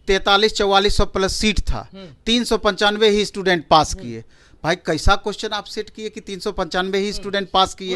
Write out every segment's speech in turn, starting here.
43-4400 plus seat था, 395 ही student पास किए। भाई कैसा क्वेश्चन आप सेट किए कि 395 ही स्टूडेंट पास किए?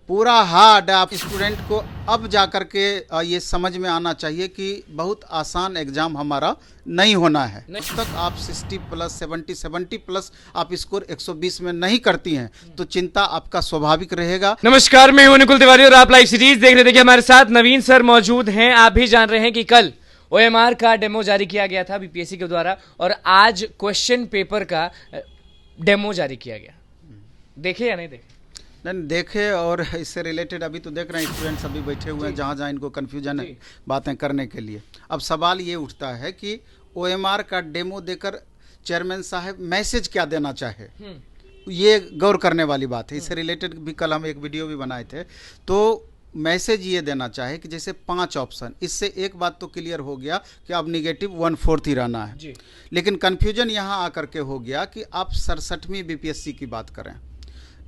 पूरा हार्ड। आप स्टूडेंट को अब जा कर के ये समझ में आना चाहिए कि बहुत आसान एग्जाम हमारा नहीं होना है। जब तक आप 60 प्लस 70 प्लस आप स्कोर 120 में नहीं करती हैं तो चिंता आपका स्वाभाविक रहेगा। नमस्कार, मैं हूं निकुल तिवारी और आप लाइव सीरीज देख रहे थे। हमारे साथ नवीन सर मौजूद हैं। आप भी जान रहे हैं कि कल OMR का डेमो जारी किया गया था BPSC के द्वारा और आज क्वेश्चन पेपर का डेमो जारी किया गया। देखे या नहीं देखे? नहीं देखे, और इससे रिलेटेड अभी तो देख रहे हैं स्टूडेंट्स अभी बैठे हुए हैं जहाँ इनको कन्फ्यूजन है बातें करने के लिए। अब सवाल ये उठता है कि OMR का डेमो देकर चेयरमैन साहब मैसेज क्या देना चाहे, ये गौर करने वाली बात है। इससे रिलेटेड भी कल हम एक वीडियो भी बनाए थे। तो मैसेज ये देना चाहे कि जैसे 5 ऑप्शन, इससे एक बात तो क्लियर हो गया कि अब निगेटिव 1/4 ही रहना है जी। लेकिन कन्फ्यूजन यहाँ आकर के हो गया कि आप 67वीं BPSC की बात करें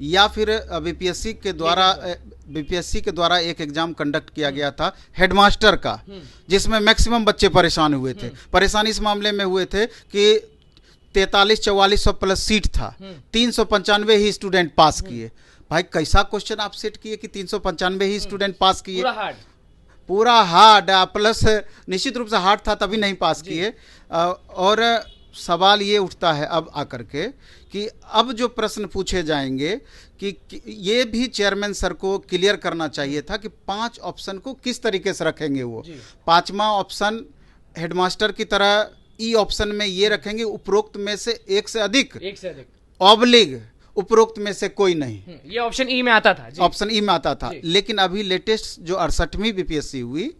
या फिर BPSC के द्वारा एक एग्जाम कंडक्ट किया गया था हेडमास्टर का, जिसमें मैक्सिमम बच्चे परेशान हुए थे। परेशानी इस मामले में हुए थे कि 43-4400 प्लस सीट था, 395 ही स्टूडेंट पास किए। भाई कैसा क्वेश्चन आप सेट किए कि 395 ही स्टूडेंट पास किए? पूरा हार्ड। प्लस निश्चित रूप से हार्ड था तभी नहीं पास किए। और सवाल ये उठता है अब आकर के कि अब जो प्रश्न पूछे जाएंगे कि ये भी चेयरमैन सर को क्लियर करना चाहिए था कि 5 ऑप्शन को किस तरीके से रखेंगे। वो 5वां ऑप्शन हेडमास्टर की तरह ई ऑप्शन में ये रखेंगे, उपरोक्त में से एक से अधिक ऑब्लिग उपरोक्त में से कोई नहीं। ये ऑप्शन ई में आता था, ऑप्शन ई में आता था। लेकिन अभी लेटेस्ट जो 68वीं BPSC हुई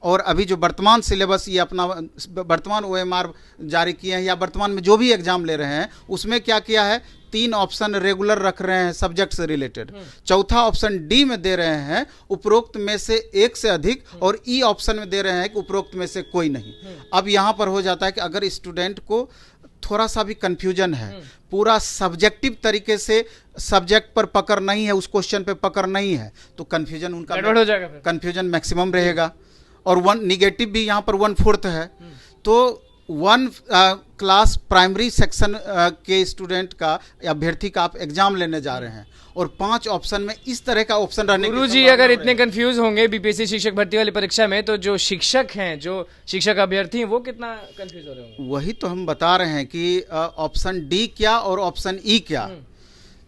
और अभी जो वर्तमान सिलेबस ये अपना वर्तमान OMR जारी किए हैं या वर्तमान में जो भी एग्जाम ले रहे हैं उसमें क्या किया है, 3 ऑप्शन रेगुलर रख रहे हैं सब्जेक्ट से रिलेटेड, चौथा ऑप्शन डी में दे रहे हैं उपरोक्त में से एक से अधिक, और ई ऑप्शन में दे रहे हैं कि उपरोक्त में से कोई नहीं। अब यहाँ पर हो जाता है कि अगर स्टूडेंट को थोड़ा सा भी कंफ्यूजन है, पूरा सब्जेक्टिव तरीके से सब्जेक्ट पर पकड़ नहीं है, उस क्वेश्चन पे पकड़ नहीं है, तो कंफ्यूजन उनका हो जाएगा, कंफ्यूजन मैक्सिमम रहेगा। और 1 निगेटिव भी यहाँ पर 1/4 है। तो 1 क्लास प्राइमरी सेक्शन के स्टूडेंट का अभ्यर्थी का आप एग्जाम लेने जा रहे हैं और 5 ऑप्शन में इस तरह का ऑप्शन रहने गुरु जी अगर इतने कंफ्यूज होंगे BPSC शिक्षक भर्ती वाली परीक्षा में, तो जो शिक्षक हैं, जो शिक्षक अभ्यर्थी हैं, वो कितना कंफ्यूज हो रहे होंगे? वही तो हम बता रहे हैं कि ऑप्शन डी क्या और ऑप्शन ई क्या।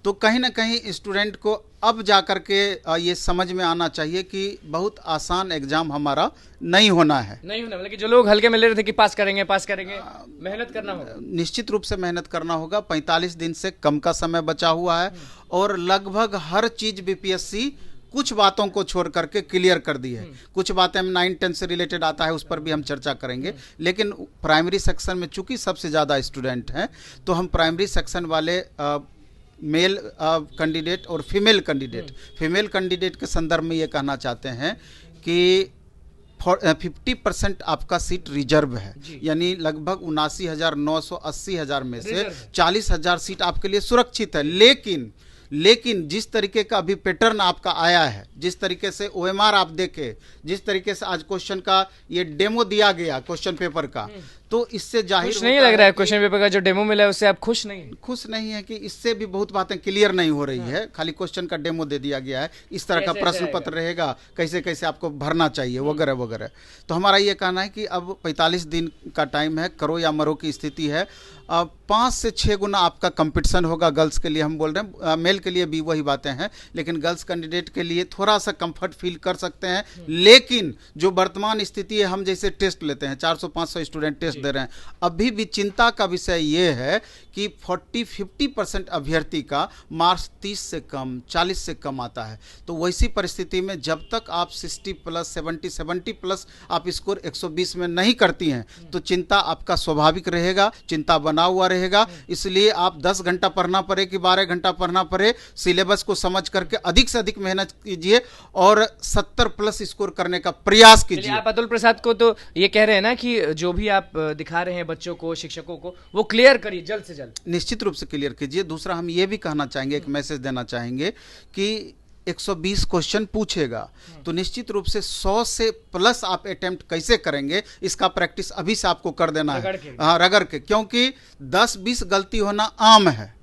तो कहीं ना कहीं स्टूडेंट को अब जा कर के ये समझ में आना चाहिए कि बहुत आसान एग्जाम हमारा नहीं होना है। मतलब कि जो लोग हल्के में ले रहे थे कि पास करेंगे मेहनत करना होगा। निश्चित रूप से मेहनत करना होगा। 45 दिन से कम का समय बचा हुआ है और लगभग हर चीज BPSC कुछ बातों को छोड़ करके क्लियर कर दी है। कुछ बातें 9-10 से रिलेटेड आता है, उस पर भी हम चर्चा करेंगे। लेकिन प्राइमरी सेक्शन में चूंकि सबसे ज़्यादा स्टूडेंट हैं तो हम प्राइमरी सेक्शन वाले मेल कैंडिडेट और फीमेल कैंडिडेट के संदर्भ में ये कहना चाहते हैं कि 50% आपका सीट रिजर्व है, यानी लगभग 79,980,000 में से 40,000 सीट आपके लिए सुरक्षित है। लेकिन जिस तरीके का अभी पैटर्न आपका आया है, जिस तरीके से OMR आप देखे, जिस तरीके से आज क्वेश्चन का ये डेमो दिया गया क्वेश्चन पेपर का, तो इससे जाहिर नहीं लग रहा है क्वेश्चन पेपर का जो डेमो मिला है उससे आप खुश नहीं है कि इससे भी बहुत बातें क्लियर नहीं हो रही है। खाली क्वेश्चन का डेमो दे दिया गया है, इस तरह का प्रश्न पत्र रहेगा, कैसे कैसे आपको भरना चाहिए वगैरह वगैरह। तो हमारा ये कहना है कि अब 45 दिन का टाइम है, करो या मरो की स्थिति है। 5 से 6 गुना आपका कंपटीशन होगा गर्ल्स के लिए, हम बोल रहे हैं। मेल के लिए भी वही बातें हैं, लेकिन गर्ल्स कैंडिडेट के लिए थोड़ा सा कंफर्ट फील कर सकते हैं। लेकिन जो वर्तमान स्थिति है, हम जैसे टेस्ट लेते हैं 400-500 स्टूडेंट टेस्ट दे रहे हैं, अभी भी चिंता का विषय ये है कि 40-50% अभ्यर्थी का मार्क्स 30 से कम 40 से कम आता है। तो वैसी परिस्थिति में जब तक आप 60 प्लस 70 प्लस आप स्कोर 120 में नहीं करती हैं तो चिंता आपका स्वाभाविक रहेगा, चिंता बना हुआ रहेगा। इसलिए आप 10 घंटा पढ़ना पड़े कि 12 घंटा पढ़ना पड़े, सिलेबस को समझ करके अधिक से अधिक मेहनत कीजिए और 70 प्लस स्कोर करने का प्रयास कीजिए। आप अतुल प्रसाद को तो ये कह रहे हैं ना कि जो भी आप दिखा रहे हैं बच्चों को, शिक्षकों को, वो क्लियर करिए जल्द से जल्द। निश्चित रूप से क्लियर कीजिए। दूसरा हम ये भी कहना चाहेंगे, एक मैसेज देना चाहेंगे कि 120 क्वेश्चन पूछेगा, तो निश्चित रूप से 100 से प्लस आप अटेम्प्ट कैसे करेंगे इसका प्रैक्टिस अभी से आपको कर देना है। हाँ, रगड़ के, क्योंकि 10-20 गलती होना आम है,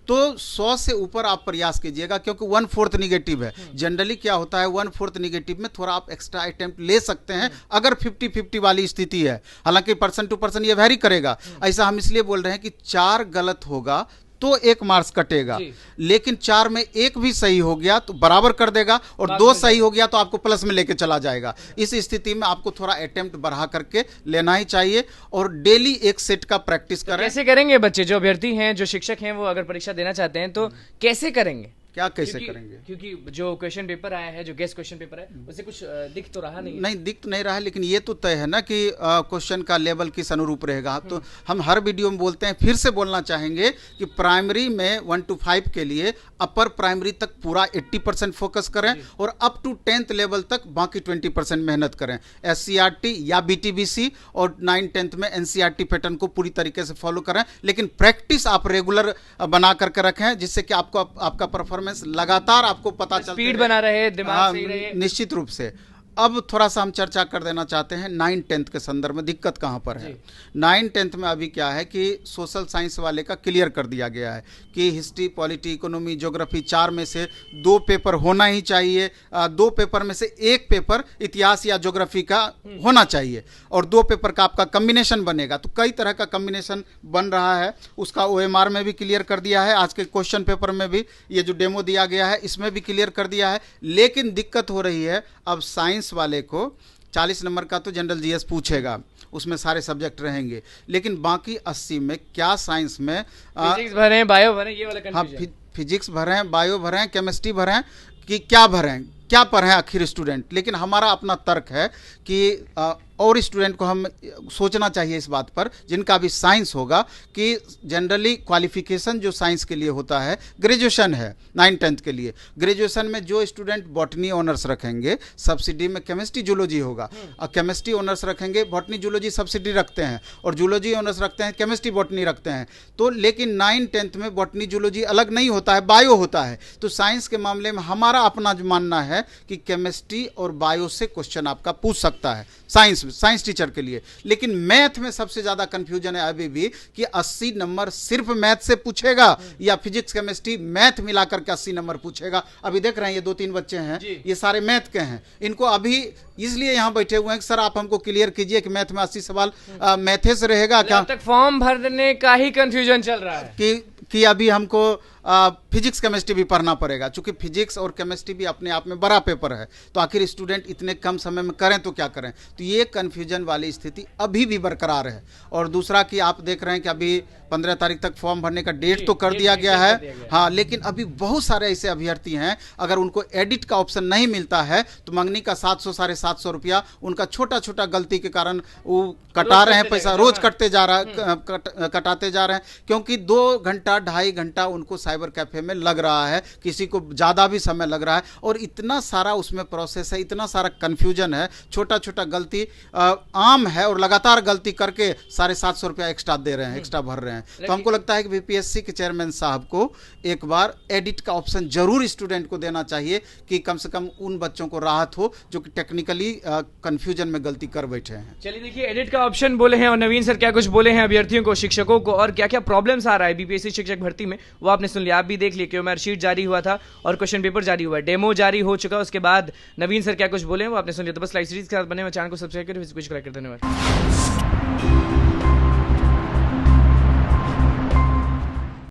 तो 100 से ऊपर आप प्रयास कीजिएगा, क्योंकि 1/4 निगेटिव है। जनरली क्या होता है 1/4 निगेटिव में थोड़ा आप एक्स्ट्रा अटेम्प्ट ले सकते हैं अगर 50-50 वाली स्थिति है, हालांकि पर्सन टू पर्सन ये वैरी करेगा। ऐसा हम इसलिए बोल रहे हैं कि 4 गलत होगा तो 1 मार्क्स कटेगा, लेकिन 4 में 1 भी सही हो गया तो बराबर कर देगा, और 2 सही हो गया तो आपको प्लस में लेके चला जाएगा। इस स्थिति में आपको थोड़ा अटेम्प्ट बढ़ा करके लेना ही चाहिए, और डेली 1 सेट का प्रैक्टिस करें। कैसे करेंगे बच्चे, जो अभ्यर्थी हैं, जो शिक्षक हैं, वो अगर परीक्षा देना चाहते हैं तो कैसे करेंगे? क्या कैसे करेंगे? क्योंकि जो क्वेश्चन पेपर आया है, जो गेस्ट क्वेश्चन पेपर है, उससे कुछ दिख तो रहा नहीं दिख तो नहीं रहा है, लेकिन ये तो तय है ना कि क्वेश्चन का लेवल किस अनुरूप रहेगा। तो हम हर वीडियो में बोलते हैं, फिर से बोलना चाहेंगे कि प्राइमरी में 1 to 5 के लिए अपर प्राइमरी तक पूरा 80% फोकस करें, और अप टू 10th लेवल तक बाकी 20% मेहनत करें। SCRT या BTBC और 9-10th में NCERT पैटर्न को पूरी तरीके से फॉलो करें, लेकिन प्रैक्टिस आप रेगुलर बना करके रखें, जिससे कि आपका परफॉर्मेंस लगातार आपको पता चलता स्पीड बना रहे, दिमाग सही रहे। निश्चित रूप से। अब थोड़ा सा हम चर्चा कर देना चाहते हैं 9-10th के संदर्भ में दिक्कत कहाँ पर है। 9-10th में अभी क्या है कि सोशल साइंस वाले का क्लियर कर दिया गया है कि हिस्ट्री, पॉलिटी, इकोनॉमी, ज्योग्राफी 4 में से 2 पेपर होना ही चाहिए। 2 पेपर में से 1 पेपर इतिहास या ज्योग्राफी का होना चाहिए, और 2 पेपर का आपका कम्बिनेशन बनेगा। तो कई तरह का कम्बिनेशन बन रहा है, उसका OMR में भी क्लियर कर दिया है, आज के क्वेश्चन पेपर में भी ये जो डेमो दिया गया है इसमें भी क्लियर कर दिया है। लेकिन दिक्कत हो रही है, अब साइंस वाले को 40 नंबर का तो जनरल GS पूछेगा, उसमें सारे सब्जेक्ट रहेंगे, लेकिन बाकी 80 में क्या साइंस में फिजिक्स भरें, बायो भरें, ये वाला कंफ्यूजन। हाँ, फिजिक्स भरें, बायो भरें, केमिस्ट्री भरें, कि क्या भरें, क्या पढ़ें आखिर स्टूडेंट। लेकिन हमारा अपना तर्क है कि और स्टूडेंट को हम सोचना चाहिए इस बात पर, जिनका भी साइंस होगा, कि जनरली क्वालिफिकेशन जो साइंस के लिए होता है ग्रेजुएशन है 9-10th के लिए। ग्रेजुएशन में जो स्टूडेंट बॉटनी ऑनर्स रखेंगे सब्सिडी में केमिस्ट्री जूलॉजी होगा, और केमिस्ट्री ऑनर्स रखेंगे बॉटनी जूलॉजी सब्सिडी रखते हैं, और जूलॉजी ऑनर्स रखते हैं केमिस्ट्री बॉटनी रखते हैं। तो लेकिन 9-10th में बॉटनी जूलॉजी अलग नहीं होता है, बायो होता है। तो साइंस के मामले में हमारा अपना जो मानना है कि केमिस्ट्री और बायो से क्वेश्चन आपका पूछ सकता है साइंस टीचर के लिए। लेकिन मैथ में सबसे ज्यादा कंफ्यूजन है अभी भी कि 80 नंबर सिर्फ मैथ से पूछेगा या फिजिक्स, केमिस्ट्री, मैथ मिलाकर के 80 नंबर पूछेगा। अभी देख रहे हैं ये 2-3 बच्चे हैं, ये सारे मैथ के हैं। इनको अभी इसलिए यहां बैठे हुए हैं कि सर आप हमको क्लियर कीजिए कि मैथ में 80 सवाल मैथे से रहेगा क्या। अब तक फॉर्म भरने का ही कंफ्यूजन चल रहा है कि अभी हमको फिजिक्स केमिस्ट्री भी पढ़ना पड़ेगा, क्योंकि फिजिक्स और केमिस्ट्री भी अपने आप में बड़ा पेपर है। तो आखिर स्टूडेंट इतने कम समय में करें तो क्या करें। तो ये कन्फ्यूजन वाली स्थिति अभी भी बरकरार है। और दूसरा कि आप देख रहे हैं कि अभी 15 तारीख तक फॉर्म भरने का डेट तो कर दिया गया है, हाँ, लेकिन अभी बहुत सारे ऐसे अभ्यर्थी हैं, अगर उनको एडिट का ऑप्शन नहीं मिलता है तो मंगनी का 700-750 रुपया उनका छोटा छोटा गलती के कारण वो कटा रहे हैं पैसा, रोज कटते जा रहा है, कटाते जा रहे हैं, क्योंकि 2 घंटा 2.5 घंटा उनको साइबर कैफे में लग रहा है, किसी को ज़्यादा भी समय लग रहा है, और इतना सारा उसमें प्रोसेस है, इतना सारा कन्फ्यूजन है, छोटा छोटा गलती आम है, और लगातार गलती करके 750 रुपया एक्स्ट्रा दे रहे हैं, एक्स्ट्रा भर रहे हैं। तो हमको लगता है कि बीपीएससी के चेयरमैन साहब को एक बार एडिट का ऑप्शन जरूर स्टूडेंट को देना चाहिए, कि कम से कम उन बच्चों को राहत हो जो कि टेक्निकली कंफ्यूजन में गलती कर बैठे हैं। चलिए देखिए, एडिट का ऑप्शन बोले हैं, और नवीन सर क्या कुछ बोले हैं अभ्यर्थियों को, शिक्षकों को, और क्या क्या प्रॉब्लम्स आ रहा है बीपीएससी शिक्षक भर्ती में, वो आपने सुन लिया। आप भी देख लिया, QMR शीट जारी हुआ था और क्वेश्चन पेपर जारी हुआ है, डेमो जारी हो चुका है, उसके बाद नवीन सर क्या कुछ बोले हैं वो आपने सुन लिया। तो बस लाइव सीरीज के साथ बने हुए चैनल को सब्सक्राइब करें, कुछ कर धन्यवाद।